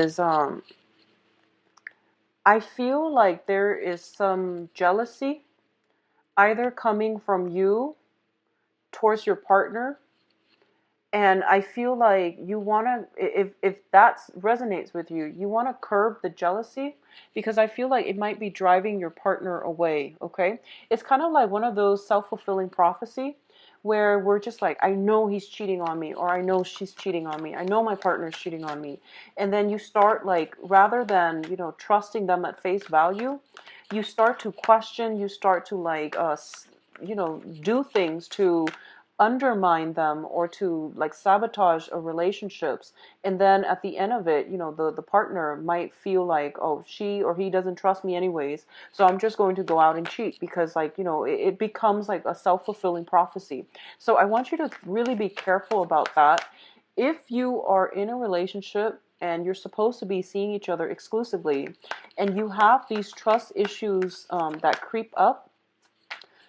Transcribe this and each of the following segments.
is I feel like there is some jealousy either coming from you towards your partner. And I feel like you want to, if that resonates with you, you want to curb the jealousy, because I feel like it might be driving your partner away, okay? It's kind of like one of those self-fulfilling prophecy where we're just like, I know he's cheating on me, or I know she's cheating on me. I know my partner's cheating on me. And then you start like, rather than, trusting them at face value, you start to question, you start to like, do things to undermine them or to like sabotage a relationships. And then at the end of it, the partner might feel like, oh, she or he doesn't trust me anyways, so I'm just going to go out and cheat, because like, it becomes like a self-fulfilling prophecy. So I want you to really be careful about that. If you are in a relationship and you're supposed to be seeing each other exclusively, and you have these trust issues that creep up,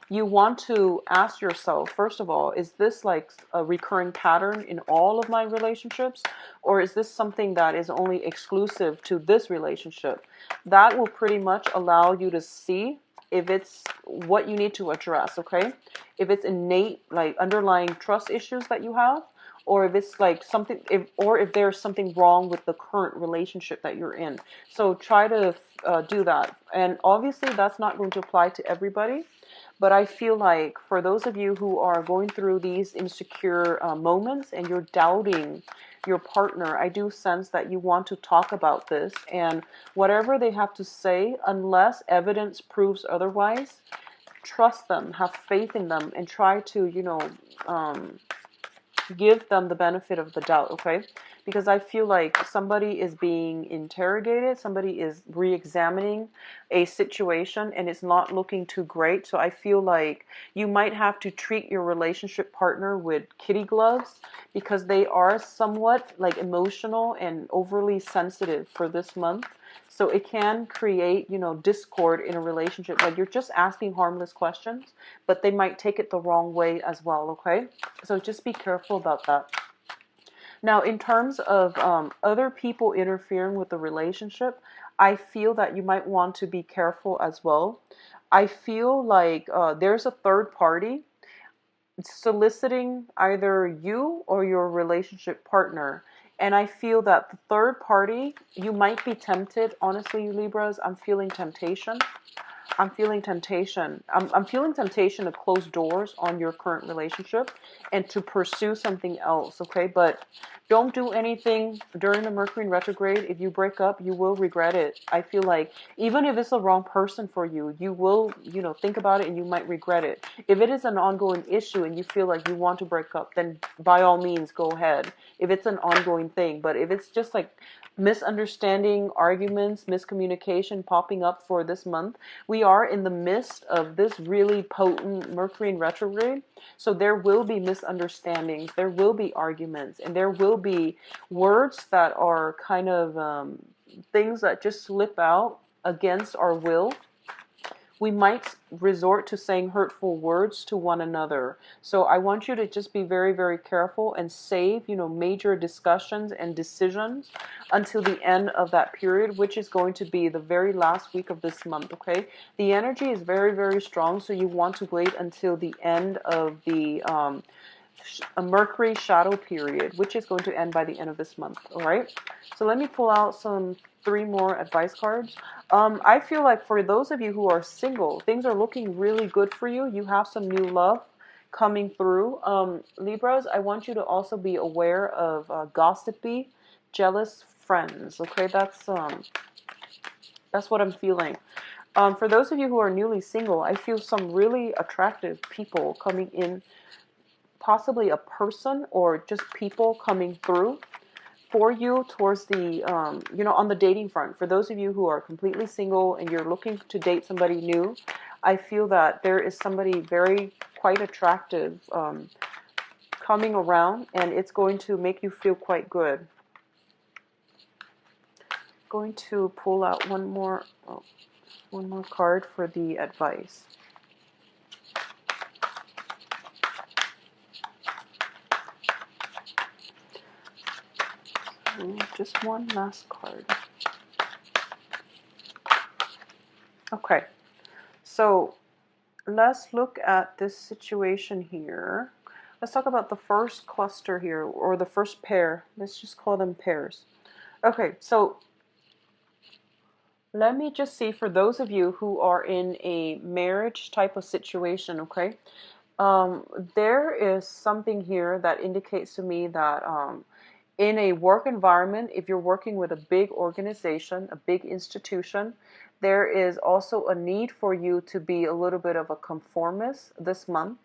you want to ask yourself, first of all, is this like a recurring pattern in all of my relationships? Or is this something that is only exclusive to this relationship? That will pretty much allow you to see if it's what you need to address, okay? If it's innate, like underlying trust issues that you have, or if it's like something, if there's something wrong with the current relationship that you're in. So try to do that. And obviously that's not going to apply to everybody. But I feel like for those of you who are going through these insecure moments and you're doubting your partner, I do sense that you want to talk about this. And whatever they have to say, unless evidence proves otherwise, trust them, have faith in them, and try to, give them the benefit of the doubt, okay? Because I feel like somebody is being interrogated, somebody is re-examining a situation, and it's not looking too great. So I feel like you might have to treat your relationship partner with kitty gloves, because they are somewhat like emotional and overly sensitive for this month. So it can create, discord in a relationship. Like you're just asking harmless questions, but they might take it the wrong way as well, okay? So just be careful about that. Now, in terms of other people interfering with the relationship, I feel that you might want to be careful as well. I feel like there's a third party soliciting either you or your relationship partner. And I feel that the third party, you might be tempted. Honestly, Libras, I'm feeling temptation. I'm feeling temptation. I'm feeling temptation to close doors on your current relationship and to pursue something else, okay? But don't do anything during the Mercury in retrograde. If you break up, you will regret it. I feel like even if it's the wrong person for you, you will, think about it and you might regret it. If it is an ongoing issue and you feel like you want to break up, then by all means, go ahead. If it's an ongoing thing. But if it's just like misunderstanding, arguments, miscommunication popping up for this month, we are in the midst of this really potent Mercury in retrograde. So there will be misunderstandings, there will be arguments, and there will be words that are kind of things that just slip out against our will. We might resort to saying hurtful words to one another. So I want you to just be very, very careful and save, major discussions and decisions until the end of that period, which is going to be the very last week of this month, okay? The energy is very, very strong, so you want to wait until the end of the a Mercury shadow period, which is going to end by the end of this month. All right. So let me pull out three more advice cards. I feel like for those of you who are single, things are looking really good for you. You have some new love coming through. Libras, I want you to also be aware of gossipy, jealous friends. Okay, that's what I'm feeling. For those of you who are newly single, I feel some really attractive people coming in, possibly a person or just people coming through for you towards the, on the dating front. For those of you who are completely single and you're looking to date somebody new, I feel that there is somebody very quite attractive coming around, and it's going to make you feel quite good. Going to pull out one more card for the advice. just one last card. Okay, so let's look at this situation here. Let's talk about the first cluster here, or the first pair. Let's just call them pairs. Okay, so let me just see, for those of you who are in a marriage type of situation, okay, there is something here that indicates to me that in a work environment, if you're working with a big organization, a big institution, there is also a need for you to be a little bit of a conformist this month.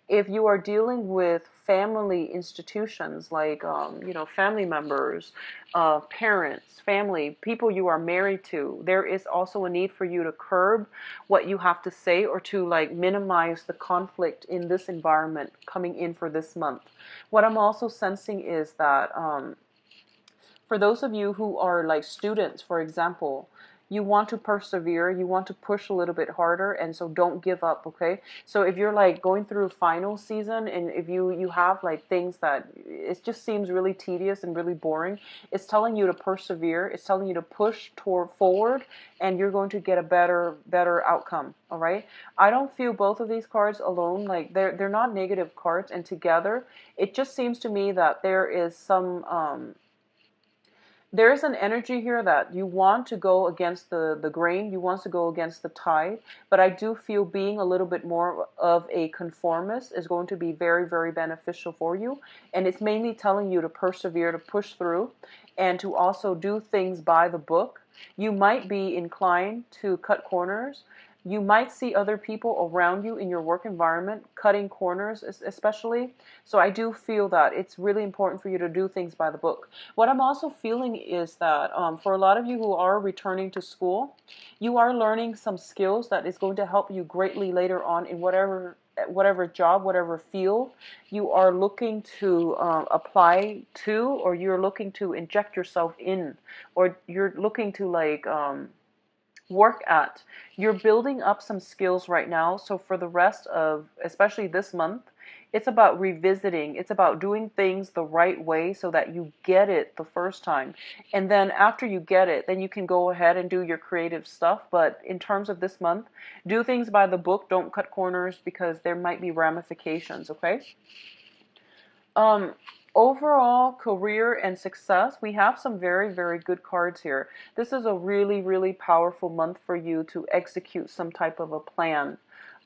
If you are dealing with family institutions like, family members, parents, family, people you are married to, there is also a need for you to curb what you have to say, or to like minimize the conflict in this environment coming in for this month. What I'm also sensing is that for those of you who are like students, for example, you want to persevere, you want to push a little bit harder, and so don't give up, okay? So if you're like going through final season, and if you have like things that it just seems really tedious and really boring, it's telling you to persevere, it's telling you to push toward forward, and you're going to get a better outcome, all right? I don't feel both of these cards alone, like they're not negative cards, and together it just seems to me that there is some there's an energy here that you want to go against the grain, you want to go against the tide, but I do feel being a little bit more of a conformist is going to be very, very beneficial for you. And it's mainly telling you to persevere, to push through, and to also do things by the book. You might be inclined to cut corners. You might see other people around you in your work environment cutting corners, especially. So I do feel that it's really important for you to do things by the book. What I'm also feeling is that for a lot of you who are returning to school, you are learning some skills that is going to help you greatly later on in whatever job, whatever field you are looking to apply to, or you're looking to inject yourself in, or you're looking to like work at. You're building up some skills right now. So for the rest of, especially this month, it's about revisiting. It's about doing things the right way so that you get it the first time. And then after you get it, then you can go ahead and do your creative stuff. But in terms of this month, do things by the book. Don't cut corners, because there might be ramifications, okay? Um, Overall career and success, we have some very, very good cards here. This is a really, really powerful month for you to execute some type of a plan,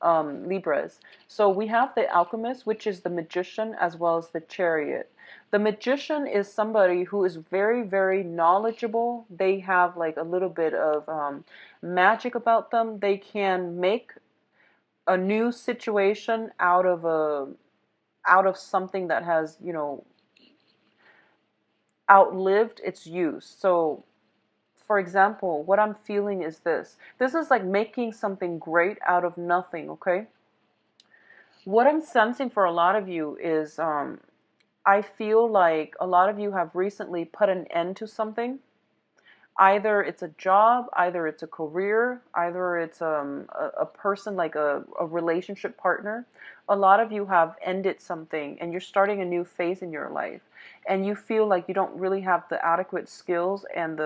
Libras. So we have the Alchemist, which is the Magician, as well as the Chariot. The Magician is somebody who is very, very knowledgeable. They have like a little bit of magic about them. They can make a new situation out of something that has, outlived its use. So, for example, what I'm feeling is this. This is like making something great out of nothing, okay? What I'm sensing for a lot of you is I feel like a lot of you have recently put an end to something. Either it's a job, either it's a career, either it's a person, like a relationship partner. A lot of you have ended something and you're starting a new phase in your life. And you feel like you don't really have the adequate skills and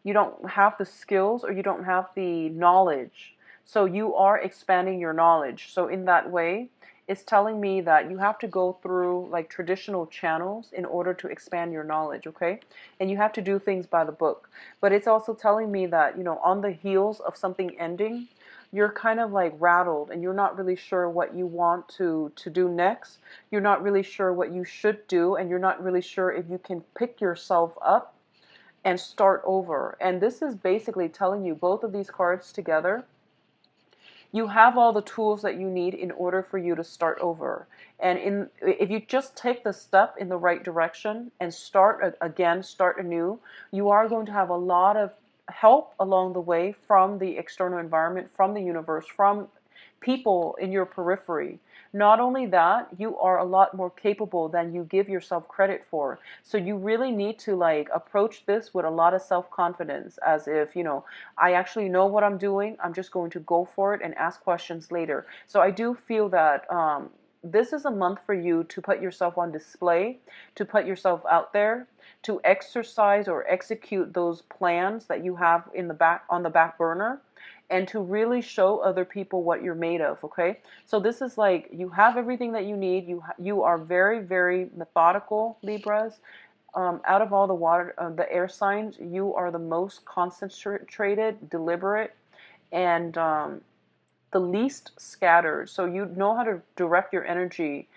you don't have the skills, or you don't have the knowledge. So you are expanding your knowledge. So in that way, it's telling me that you have to go through like traditional channels in order to expand your knowledge, okay? And you have to do things by the book. But it's also telling me that, on the heels of something ending, you're kind of like rattled, and you're not really sure what you want to do next. You're not really sure what you should do, and you're not really sure if you can pick yourself up and start over. And this is basically telling you, both of these cards together, you have all the tools that you need in order for you to start over. And if you just take the step in the right direction and start again, start anew, you are going to have a lot of help along the way from the external environment, from the universe, from people in your periphery. Not only that, you are a lot more capable than you give yourself credit for. So you really need to like approach this with a lot of self-confidence, as if, I actually know what I'm doing. I'm just going to go for it and ask questions later. So I do feel that this is a month for you to put yourself on display, to put yourself out there, to exercise or execute those plans that you have in the back, on the back burner, and to really show other people what you're made of. Okay, so this is like, you have everything that you need. You are very, very methodical, Libras. Out of all the the air signs, you are the most concentrated, deliberate, and the least scattered. So you know how to direct your energy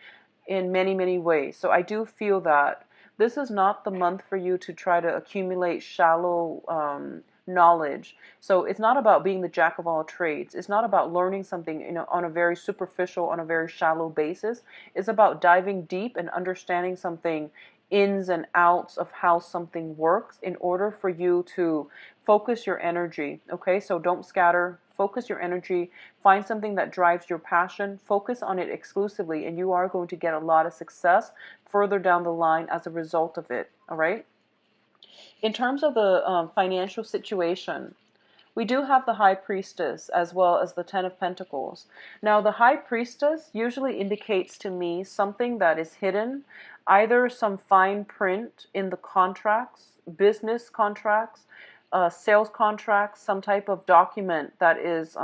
in many, many ways. So I do feel that this is not the month for you to try to accumulate shallow knowledge. So it's not about being the jack of all trades. It's not about learning something, on a very superficial, on a very shallow basis. It's about diving deep and understanding something, ins and outs of how something works, in order for you to focus your energy. Okay, so don't scatter. Focus your energy. Find something that drives your passion. Focus on it exclusively, and you are going to get a lot of success further down the line as a result of it. All right. In terms of the financial situation, we do have the High Priestess as well as the Ten of Pentacles. Now, the High Priestess usually indicates to me something that is hidden, either some fine print in the contracts, business contracts, sales contracts, some type of document that is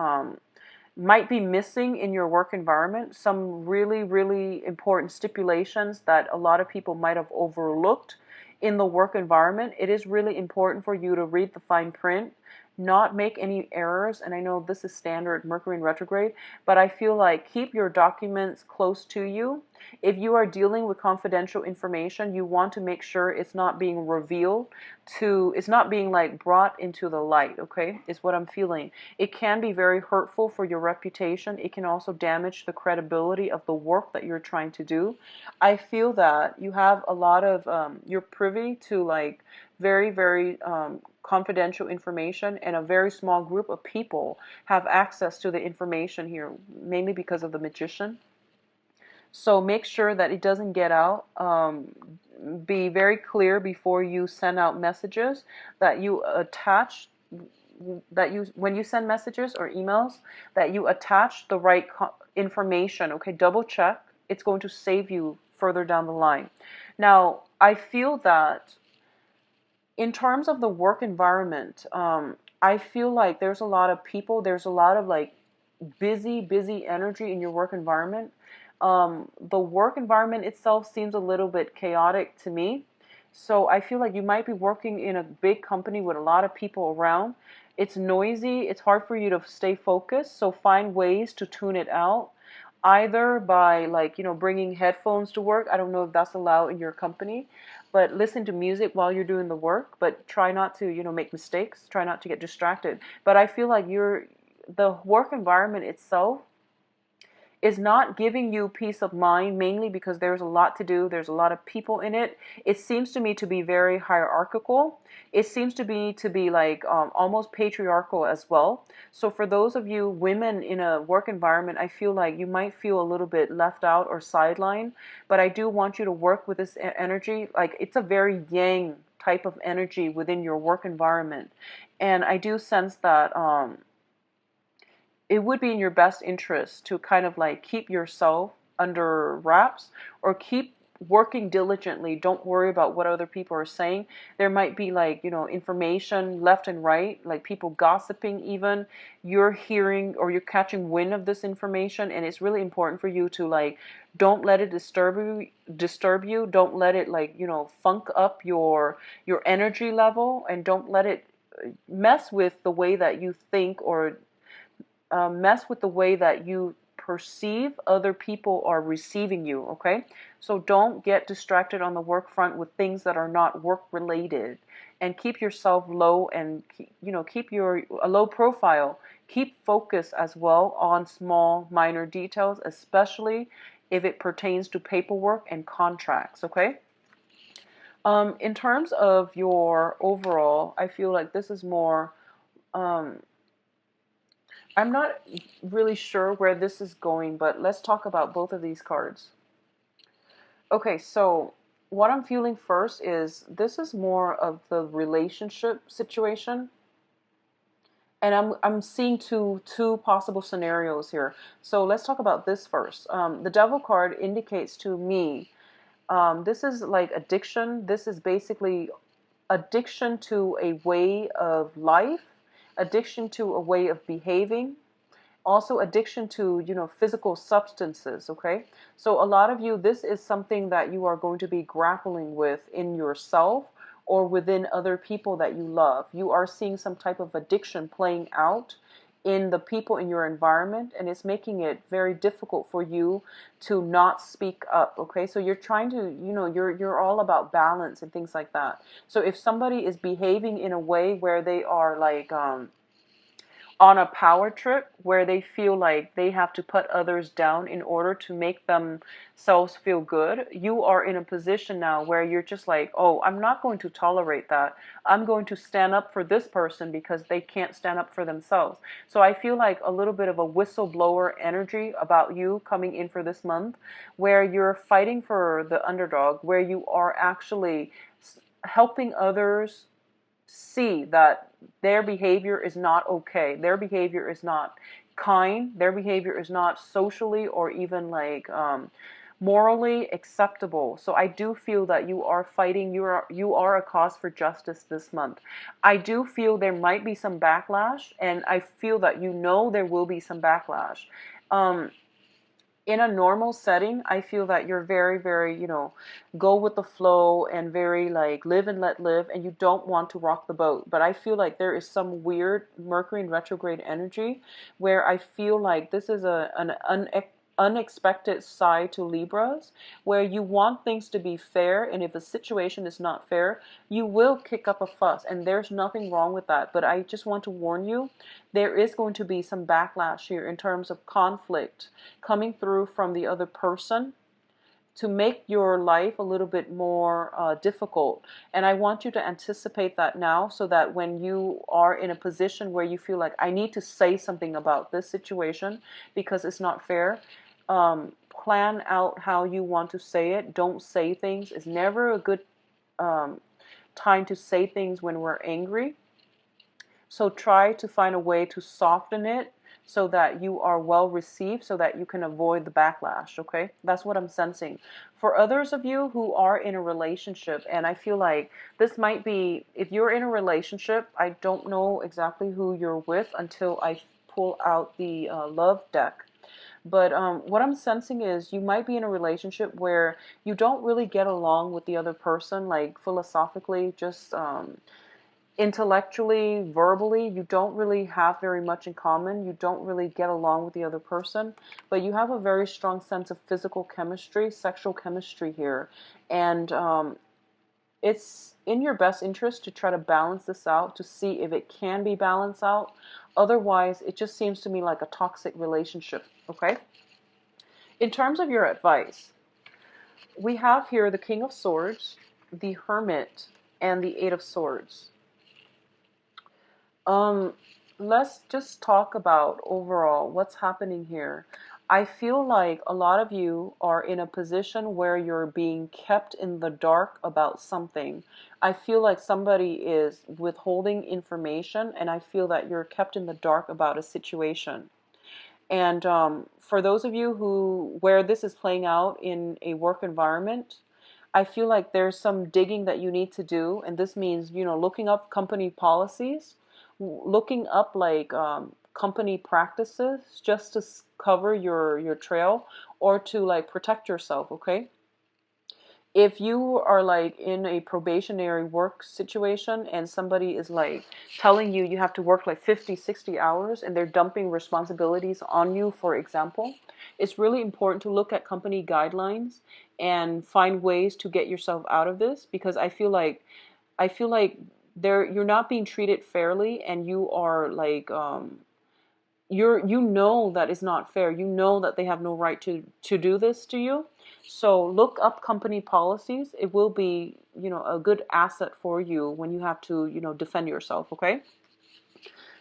might be missing in your work environment, some really, really important stipulations that a lot of people might have overlooked in the work environment. It is really important for you to read the fine print, not make any errors. And I know this is standard Mercury in retrograde, but I feel like keep your documents close to you. If you are dealing with confidential information, you want to make sure it's not being revealed it's not being like brought into the light, okay, is what I'm feeling. It can be very hurtful for your reputation. It can also damage the credibility of the work that you're trying to do. I feel that you have a lot of, you're privy to like very, very confidential information, and a very small group of people have access to the information here, mainly because of the Magician. So make sure that it doesn't get out. Be very clear before you send out messages, that you attach, that you, when you send messages or emails, that you attach the right information. Okay, double check. It's going to save you further down the line. Now, I feel that in terms of the work environment, I feel like there's a lot of people, there's a lot of like busy energy in your work environment. The work environment itself seems a little bit chaotic to me. So I feel like you might be working in a big company with a lot of people around. It's noisy. It's hard for you to stay focused. So find ways to tune it out, either by like, bringing headphones to work. I don't know if that's allowed in your company, but listen to music while you're doing the work, but try not to, make mistakes. Try not to get distracted. But I feel like the work environment itself is not giving you peace of mind, mainly because there's a lot to do. There's a lot of people in it. It seems to me to be very hierarchical. It seems to be like almost patriarchal as well. So for those of you women in a work environment, I feel like you might feel a little bit left out or sidelined. But I do want you to work with this energy. Like, it's a very yang type of energy within your work environment. And I do sense that it would be in your best interest to kind of like keep yourself under wraps, or keep working diligently. Don't worry about what other people are saying. There might be like, information left and right, like people gossiping even. You're hearing or you're catching wind of this information, and it's really important for you to like, don't let it disturb you. Don't let it like, funk up your energy level, and don't let it mess with the way that you think, or mess with the way that you perceive other people are receiving you, okay? So don't get distracted on the work front with things that are not work related, and keep yourself low, and keep a low profile. Keep focus as well on small minor details, especially if it pertains to paperwork and contracts, okay? In terms of your overall, I feel like this is more I'm not really sure where this is going, but let's talk about both of these cards. Okay, so what I'm feeling first is this is more of the relationship situation. And I'm seeing two possible scenarios here. So let's talk about this first. The Devil card indicates to me This is like addiction. This is basically addiction to a way of life, addiction to a way of behaving, also addiction to, physical substances. Okay, so a lot of you, this is something that you are going to be grappling with in yourself or within other people that you love. You are seeing some type of addiction playing out in the people in your environment, and it's making it very difficult for you to not speak up. Okay, so you're trying to, you're all about balance and things like that. So if somebody is behaving in a way where they are like on a power trip, where they feel like they have to put others down in order to make themselves feel good, you are in a position now where you're just like, oh, I'm not going to tolerate that. I'm going to stand up for this person because they can't stand up for themselves. So I feel like a little bit of a whistleblower energy about you coming in for this month, where you're fighting for the underdog, where you are actually helping others see that their behavior is not okay. Their behavior is not kind. Their behavior is not socially or even like morally acceptable. So I do feel that you are fighting. You are a cause for justice this month. I do feel there might be some backlash, and I feel that there will be some backlash. In a normal setting, I feel that you're very, very, go with the flow and very like live and let live, and you don't want to rock the boat. But I feel like there is some weird Mercury in retrograde energy where I feel like this is an unexpected side to Libras, where you want things to be fair, and if a situation is not fair, you will kick up a fuss, and there's nothing wrong with that. But I just want to warn you, there is going to be some backlash here in terms of conflict coming through from the other person to make your life a little bit more difficult. And I want you to anticipate that now, so that when you are in a position where you feel like, I need to say something about this situation because it's not fair, plan out how you want to say it. Don't say things. It's never a good time to say things when we're angry. So try to find a way to soften it so that you are well received, so that you can avoid the backlash, okay? That's what I'm sensing. For others of you who are in a relationship, and I feel like this might be, if you're in a relationship, I don't know exactly who you're with until I pull out the love deck. But what I'm sensing is you might be in a relationship where you don't really get along with the other person, like philosophically, just intellectually, verbally, you don't really have very much in common. You don't really get along with the other person, but you have a very strong sense of physical chemistry, sexual chemistry here. And it's in your best interest to try to balance this out, to see if it can be balanced out. Otherwise, it just seems to me like a toxic relationship, okay? In terms of your advice, we have here the King of Swords, the Hermit, and the Eight of Swords. Let's just talk about overall what's happening here. I feel like a lot of you are in a position where you're being kept in the dark about something. I feel like somebody is withholding information, and I feel that you're kept in the dark about a situation. And for those of you where this is playing out in a work environment, I feel like there's some digging that you need to do, and this means, looking up company policies, looking up like company practices just to cover your trail, or to like protect yourself, okay? If you are like in a probationary work situation and somebody is like telling you have to work like 50, 60 hours and they're dumping responsibilities on you, for example, it's really important to look at company guidelines and find ways to get yourself out of this, because I feel like you're not being treated fairly, and you are like that is not fair. You know that they have no right to do this to you. So look up company policies. It will be, a good asset for you when you have to, defend yourself, okay?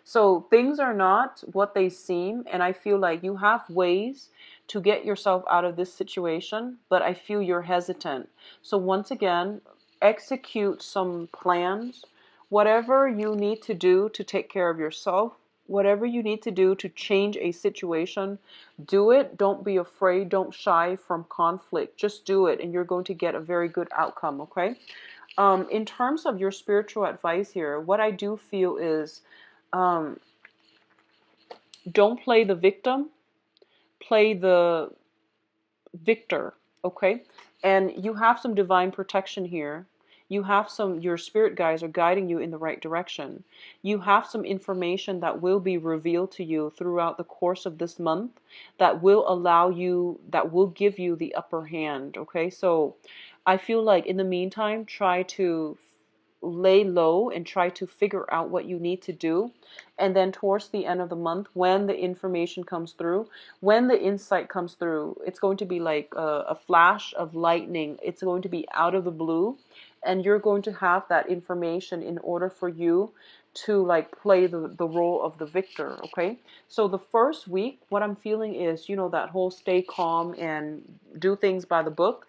So things are not what they seem, and I feel like you have ways to get yourself out of this situation, but I feel you're hesitant. So once again, execute some plans. Whatever you need to do to take care of yourself, Whatever you need to do to change a situation, do it. Don't be afraid. Don't shy from conflict. Just do it, and you're going to get a very good outcome, okay? In terms of your spiritual advice here, what I do feel is um, don't play the victim, play the victor, okay? And you have some divine protection here. You have your spirit guides are guiding you in the right direction. You have some information that will be revealed to you throughout the course of this month that will that will give you the upper hand, okay? So I feel like in the meantime, try to lay low and try to figure out what you need to do. And then towards the end of the month, when the information comes through, when the insight comes through, it's going to be like a flash of lightning. It's going to be out of the blue, and you're going to have that information in order for you to like play the role of the victor, okay? So the first week, what I'm feeling is, that whole stay calm and do things by the book.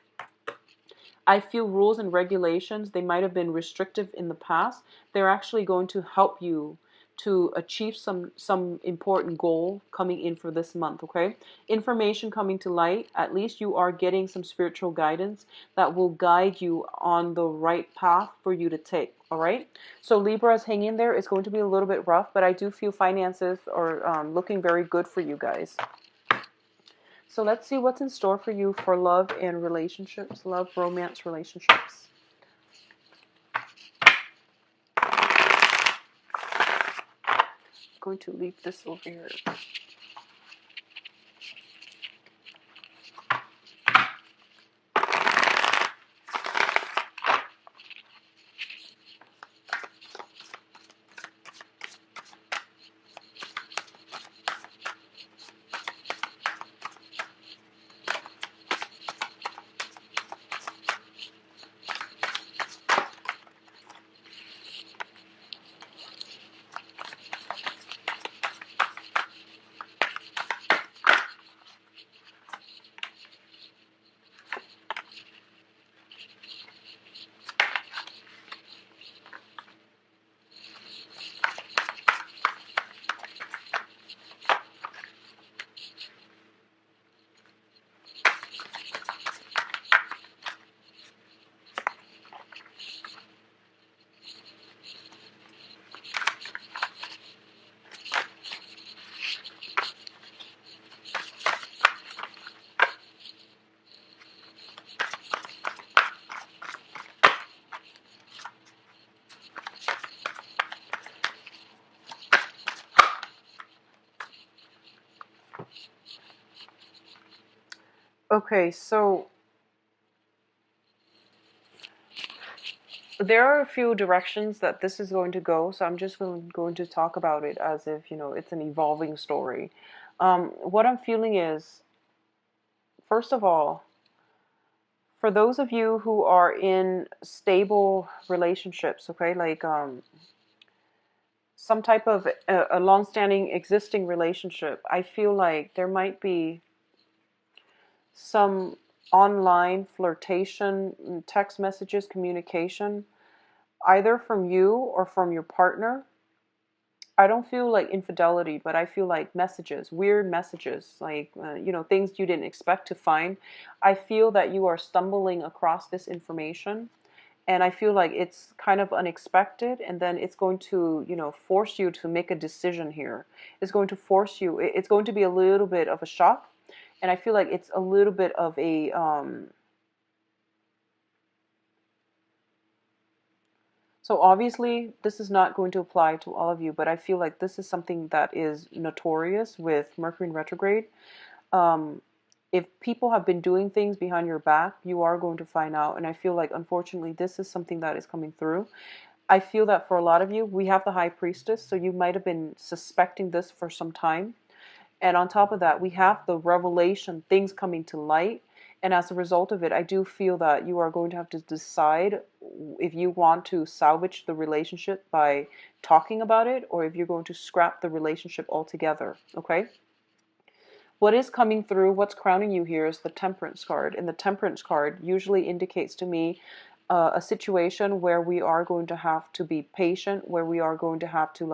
I feel rules and regulations, they might have been restrictive in the past. They're actually going to help you to achieve some important goal coming in for this month, okay? Information coming to light, at least you are getting some spiritual guidance that will guide you on the right path for you to take, all right? So Libras, hang in there. It's going to be a little bit rough, but I do feel finances are looking very good for you guys. So let's see what's in store for you for love and relationships, love, romance, relationships. I'm going to leave this over here. Okay, so there are a few directions that this is going to go, so I'm just going to talk about it as if, it's an evolving story. What I'm feeling is, first of all, for those of you who are in stable relationships, okay, like some type of a long-standing existing relationship, I feel like there might be some online flirtation, text messages, communication, either from you or from your partner. I don't feel like infidelity, but I feel like messages, weird messages, like, things you didn't expect to find. I feel that you are stumbling across this information, and I feel like it's kind of unexpected, and then it's going to, force you to make a decision here. It's going to force you, it's going to be a little bit of a shock, and I feel like it's a little bit of a, so obviously this is not going to apply to all of you, but I feel like this is something that is notorious with Mercury in retrograde. Um, if people have been doing things behind your back, you are going to find out. And I feel like, unfortunately, this is something that is coming through. I feel that for a lot of you, we have the High Priestess, so you might have been suspecting this for some time. And on top of that, we have the revelation, things coming to light. And as a result of it, I do feel that you are going to have to decide if you want to salvage the relationship by talking about it, or if you're going to scrap the relationship altogether, okay? What is coming through, what's crowning you here is the Temperance card. And the Temperance card usually indicates to me a situation where we are going to have to be patient, where we are going to have to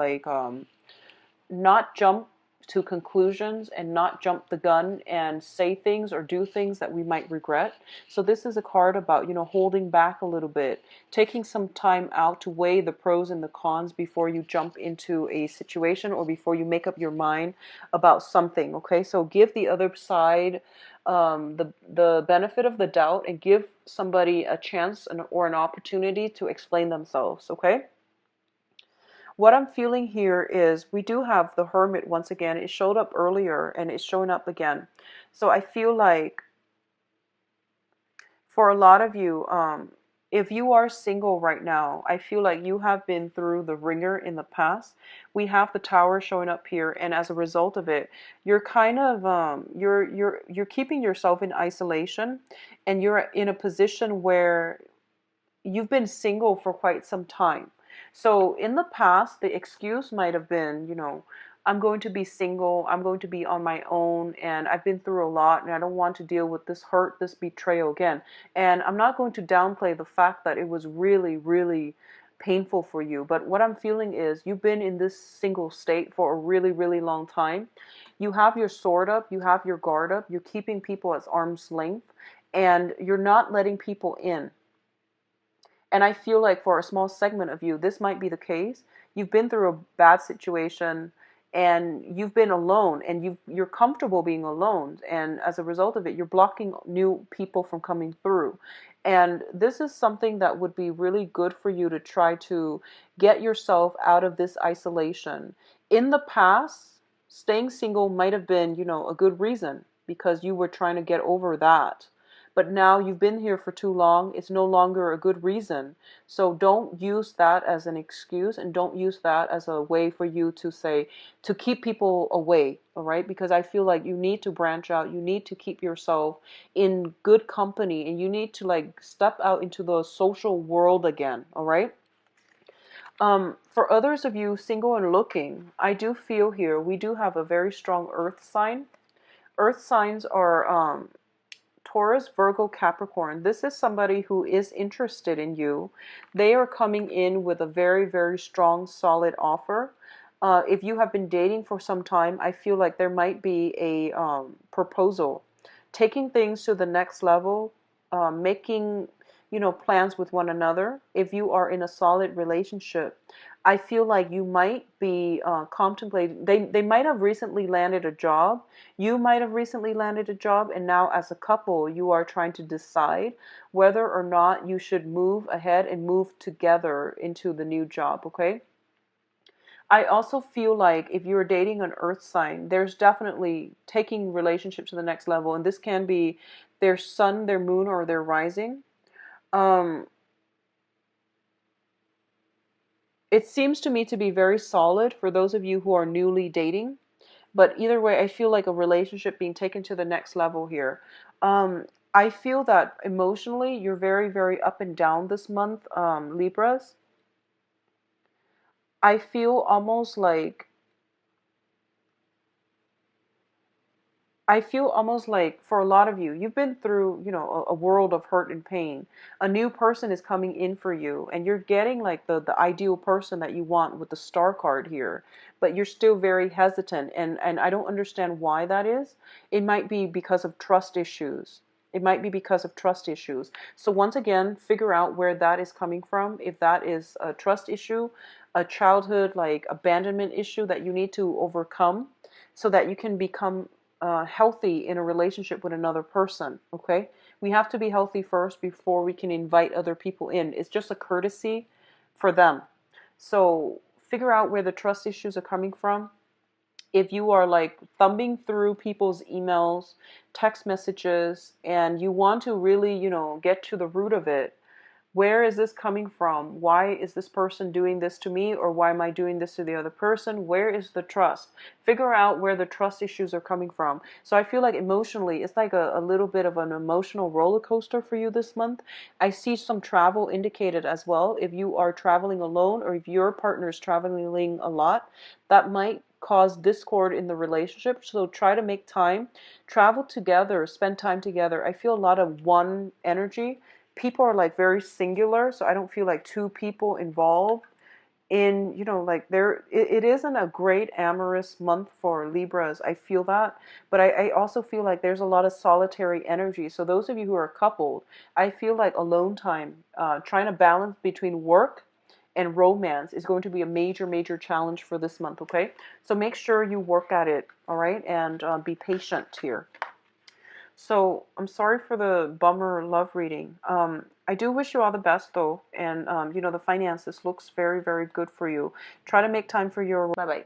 not jump to conclusions and not jump the gun and say things or do things that we might regret. So this is a card about, holding back a little bit, taking some time out to weigh the pros and the cons before you jump into a situation or before you make up your mind about something. Okay, so give the other side the benefit of the doubt and give somebody a chance or an opportunity to explain themselves. Okay. What I'm feeling here is we do have the Hermit once again. It showed up earlier and it's showing up again. So I feel like for a lot of you, if you are single right now, I feel like you have been through the ringer in the past. We have the Tower showing up here, and as a result of it, you're kind of you're keeping yourself in isolation, and you're in a position where you've been single for quite some time. So in the past, the excuse might have been, I'm going to be single, I'm going to be on my own, and I've been through a lot, and I don't want to deal with this hurt, this betrayal again. And I'm not going to downplay the fact that it was really, really painful for you. But what I'm feeling is you've been in this single state for a really, really long time. You have your sword up, you have your guard up, you're keeping people at arm's length, and you're not letting people in. And I feel like for a small segment of you, this might be the case. You've been through a bad situation and you've been alone and you're comfortable being alone. And as a result of it, you're blocking new people from coming through. And this is something that would be really good for you to try to get yourself out of this isolation. In the past, staying single might have been, a good reason because you were trying to get over that. But now you've been here for too long. It's no longer a good reason. So don't use that as an excuse and don't use that as a way for you to say, to keep people away. All right. Because I feel like you need to branch out. You need to keep yourself in good company and you need to like step out into the social world again. All right. For others of you single and looking, I do feel here we do have a very strong earth sign. Earth signs are Taurus, Virgo, Capricorn. This is somebody who is interested in you. They are coming in with a very, very strong, solid offer. If you have been dating for some time, I feel like there might be a proposal. Taking things to the next level, making, plans with one another. If you are in a solid relationship, I feel like you might be contemplating, they might have recently landed a job. You might have recently landed a job, and now as a couple, you are trying to decide whether or not you should move ahead and move together into the new job, okay? I also feel like if you're dating an earth sign, there's definitely taking relationships to the next level, and this can be their sun, their moon, or their rising. Um, it seems to me to be very solid for those of you who are newly dating. But either way, I feel like a relationship being taken to the next level here. I feel that emotionally, you're very, very up and down this month, Libras. I feel almost like I feel almost like for a lot of you, you've been through, a world of hurt and pain. A new person is coming in for you, and you're getting like the ideal person that you want with the star card here, but you're still very hesitant, and I don't understand why that is. It might be because of trust issues. It might be because of trust issues. So once again, figure out where that is coming from. If that is a trust issue, a childhood like abandonment issue that you need to overcome so that you can become healthy in a relationship with another person. Okay, we have to be healthy first before we can invite other people in. It's just a courtesy for them. So figure out where the trust issues are coming from. If you are like thumbing through people's emails, text messages, and you want to really, get to the root of it, where is this coming from? Why is this person doing this to me? Or why am I doing this to the other person? Where is the trust? Figure out where the trust issues are coming from. So I feel like emotionally, it's like a little bit of an emotional roller coaster for you this month. I see some travel indicated as well. If you are traveling alone or if your partner is traveling a lot, that might cause discord in the relationship. So try to make time, travel together, spend time together. I feel a lot of one energy. People are like very singular, so I don't feel like two people involved in, you know, like it isn't a great amorous month for Libras. I feel that, but I also feel like there's a lot of solitary energy. So those of you who are coupled, I feel like alone time, trying to balance between work and romance is going to be a major, major challenge for this month. Okay, so make sure you work at it. All right, and be patient here. So I'm sorry for the bummer love reading. I do wish you all the best though, and you know, the finances looks very, very good for you. Try to make time for your. Bye bye.